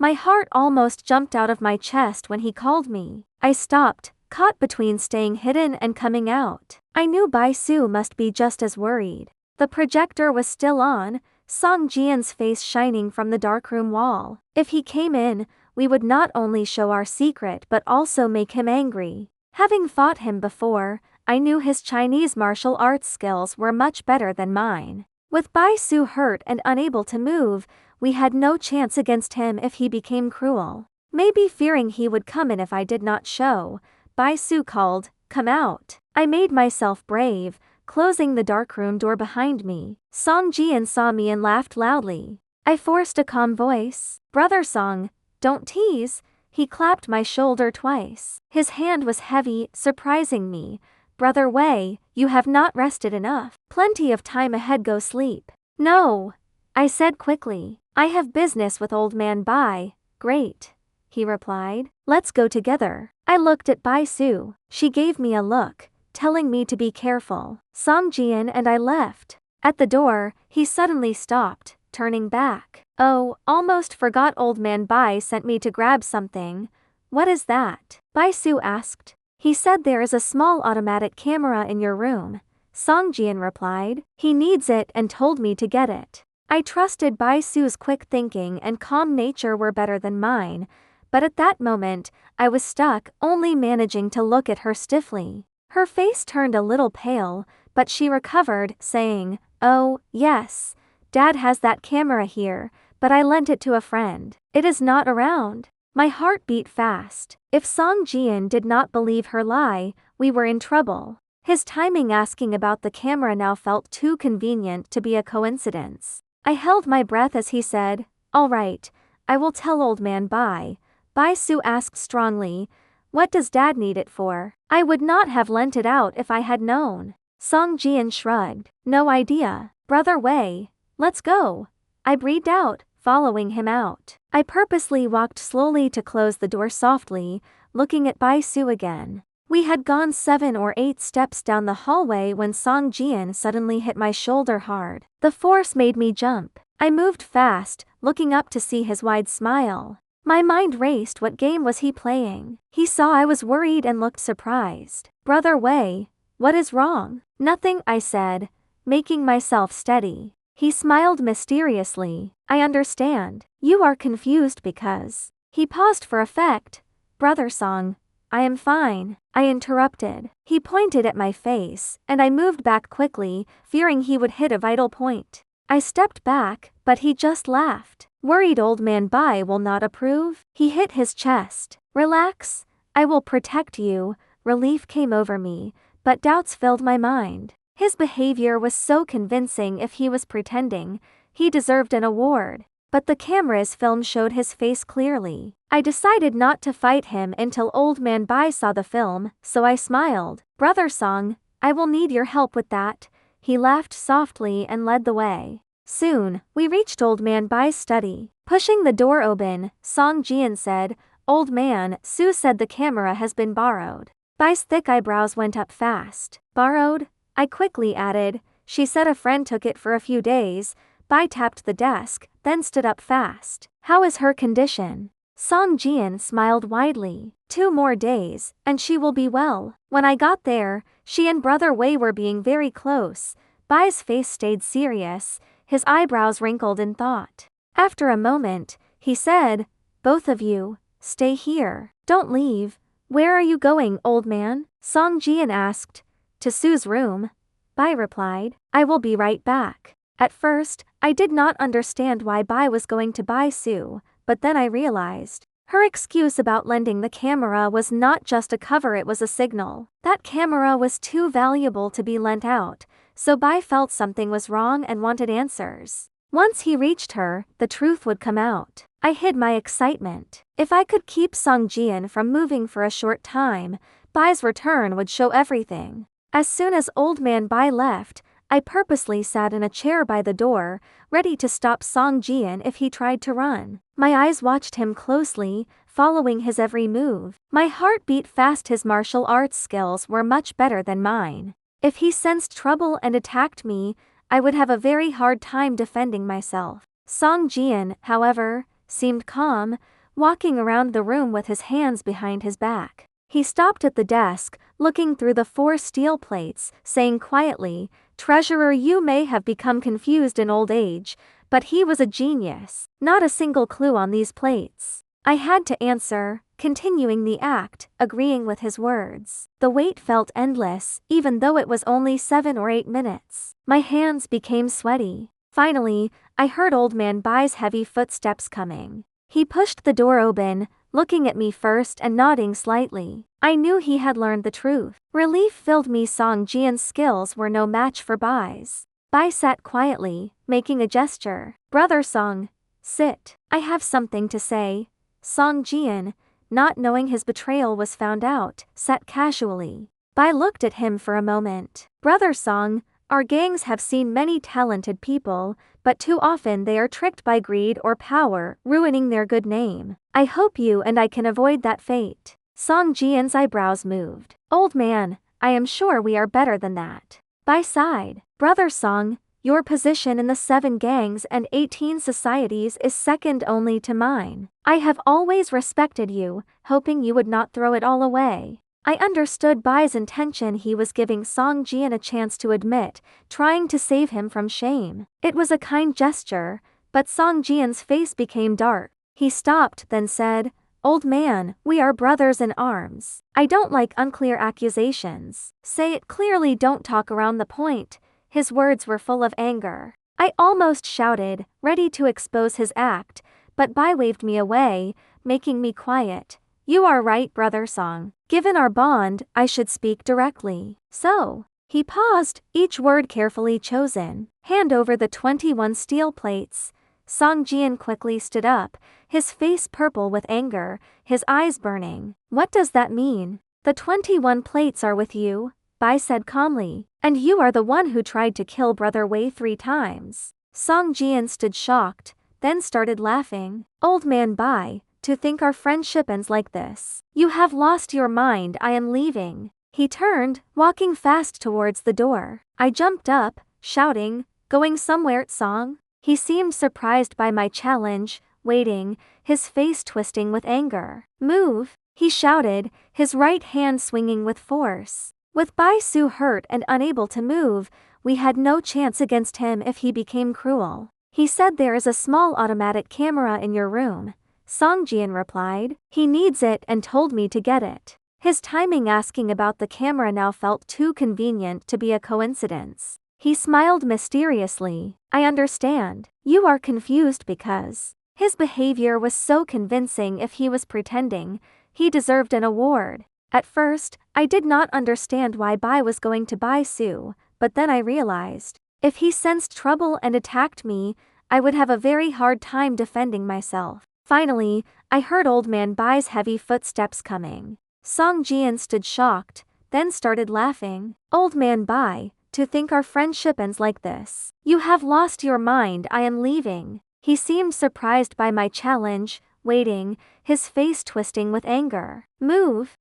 My heart almost jumped out of my chest when he called me. I stopped, caught between staying hidden and coming out. I knew Bai Su must be just as worried. The projector was still on, Song Jian's face shining from the darkroom wall. If he came in, we would not only show our secret but also make him angry. Having fought him before, I knew his Chinese martial arts skills were much better than mine. With Bai Su hurt and unable to move, we had no chance against him if he became cruel. Maybe fearing he would come in if I did not show, Bai Su called, "Come out." I made myself brave, closing the darkroom door behind me. Song Jian saw me and laughed loudly. I forced a calm voice. "Brother Song, don't tease." He clapped my shoulder twice. His hand was heavy, surprising me. "Brother Wei, you have not rested enough. Plenty of time ahead, go sleep." "No," I said quickly. "I have business with old man Bai." "Great," he replied. "Let's go together." I looked at Bai Su. She gave me a look, telling me to be careful. Song Jian and I left. At the door, he suddenly stopped, turning back. "Oh, almost forgot old man Bai sent me to grab something." "What is that?" Bai Su asked. "He said there is a small automatic camera in your room," Song Jian replied. "He needs it and told me to get it." I trusted Bai Su's quick thinking and calm nature were better than mine, but at that moment, I was stuck, only managing to look at her stiffly. Her face turned a little pale, but she recovered, saying, "Oh, yes, Dad has that camera here, but I lent it to a friend. It is not around." My heart beat fast. If Song Jian did not believe her lie, we were in trouble. His timing asking about the camera now felt too convenient to be a coincidence. I held my breath as he said, "All right, I will tell old man Bai." Bai Su asked strongly, "What does Dad need it for?" I would not have lent it out if I had known. Song Jian shrugged. "No idea. Brother Wei, let's go." I breathed out, following him out. I purposely walked slowly to close the door softly, looking at Bai Su again. We had gone 7 or 8 steps down the hallway when Song Jian suddenly hit my shoulder hard. The force made me jump. I moved fast, looking up to see his wide smile. My mind raced. What game was he playing? He saw I was worried and looked surprised. "Brother Wei, what is wrong?" "Nothing," I said, making myself steady. He smiled mysteriously. "I understand. You are confused because..." He paused for effect. "Brother Song, I am fine," I interrupted. He pointed at my face, and I moved back quickly, fearing he would hit a vital point. I stepped back, but he just laughed. "Worried old man Bai will not approve?" He hit his chest. "Relax, I will protect you." Relief came over me, but doubts filled my mind. His behavior was so convincing. If he was pretending, he deserved an award. But the camera's film showed his face clearly. I decided not to fight him until old man Bai saw the film, so I smiled. "Brother Song, I will need your help with that." He laughed softly and led the way. Soon, we reached old man Bai's study. Pushing the door open, Song Jian said, "Old man, Su said the camera has been borrowed." Bai's thick eyebrows went up fast. "Borrowed?" I quickly added. "She said a friend took it for a few days." Bai tapped the desk, then stood up fast. "How is her condition?" Song Jian smiled widely. 2 more days, and she will be well." When I got there, she and Brother Wei were being very close. Bai's face stayed serious, his eyebrows wrinkled in thought. After a moment, he said, "Both of you, stay here. Don't leave." "Where are you going, old man?" Song Jian asked. "To Su's room." Bai replied. "I will be right back." At first, I did not understand why Bai was going to Bai Su, but then I realized. Her excuse about lending the camera was not just a cover, it was a signal. That camera was too valuable to be lent out, so Bai felt something was wrong and wanted answers. Once he reached her, the truth would come out. I hid my excitement. If I could keep Song Jian from moving for a short time, Bai's return would show everything. As soon as old man Bai left, I purposely sat in a chair by the door, ready to stop Song Jian if he tried to run. My eyes watched him closely, following his every move. My heart beat fast. His martial arts skills were much better than mine. If he sensed trouble and attacked me, I would have a very hard time defending myself. Song Jian, however, seemed calm, walking around the room with his hands behind his back. He stopped at the desk, looking through the 4 steel plates, saying quietly, "Treasurer, you may have become confused in old age, but he was a genius. Not a single clue on these plates." I had to answer, continuing the act, agreeing with his words. The wait felt endless, even though it was only 7 or 8 minutes. My hands became sweaty. Finally, I heard Old Man Bai's heavy footsteps coming. He pushed the door open, looking at me first and nodding slightly. I knew he had learned the truth. Relief filled me. Song Jian's skills were no match for Bai's. Bai sat quietly, making a gesture. "Brother Song, sit. I have something to say." Song Jian, not knowing his betrayal was found out, sat casually. Bai looked at him for a moment. "Brother Song, our gangs have seen many talented people, but too often they are tricked by greed or power, ruining their good name. I hope you and I can avoid that fate." Song Jian's eyebrows moved. "Old man, I am sure we are better than that." Bai sighed. "Brother Song, your position in the 7 gangs and 18 societies is second only to mine. I have always respected you, hoping you would not throw it all away." I understood Bai's intention. He was giving Song Jian a chance to admit, trying to save him from shame. It was a kind gesture, but Song Jian's face became dark. He stopped, then said, "Old man, we are brothers in arms. I don't like unclear accusations. Say it clearly, don't talk around the point." His words were full of anger. I almost shouted, ready to expose his act, but Bai waved me away, making me quiet. "You are right, Brother Song. Given our bond, I should speak directly. So." He paused, each word carefully chosen. "Hand over the 21 steel plates." Song Jian quickly stood up, his face purple with anger, his eyes burning. "What does that mean?" "The 21 plates are with you," Bai said calmly, "and you are the one who tried to kill Brother Wei 3 times. Song Jian stood shocked, then started laughing. "Old man Bai, to think our friendship ends like this. You have lost your mind. I am leaving." He turned, walking fast towards the door. I jumped up, shouting, "Going somewhere, Song?" He seemed surprised by my challenge, waiting, his face twisting with anger. "Move," he shouted, his right hand swinging with force. With Bai Su hurt and unable to move, we had no chance against him if he became cruel. He said, "There is a small automatic camera in your room." Song Jian replied, "He needs it," and told me to get it. His timing asking about the camera now felt too convenient to be a coincidence. He smiled mysteriously. "I understand. You are confused because..." His behavior was so convincing. If he was pretending, he deserved an award. At first, I did not understand why Bai was going to Bai Su, but then I realized, if he sensed trouble and attacked me, I would have a very hard time defending myself. Finally, I heard Old Man Bai's heavy footsteps coming. Song Jian stood shocked, then started laughing. "Old Man Bai, to think our friendship ends like this. You have lost your mind. I am leaving." He seemed surprised by my challenge, waiting, his face twisting with anger. "Move,"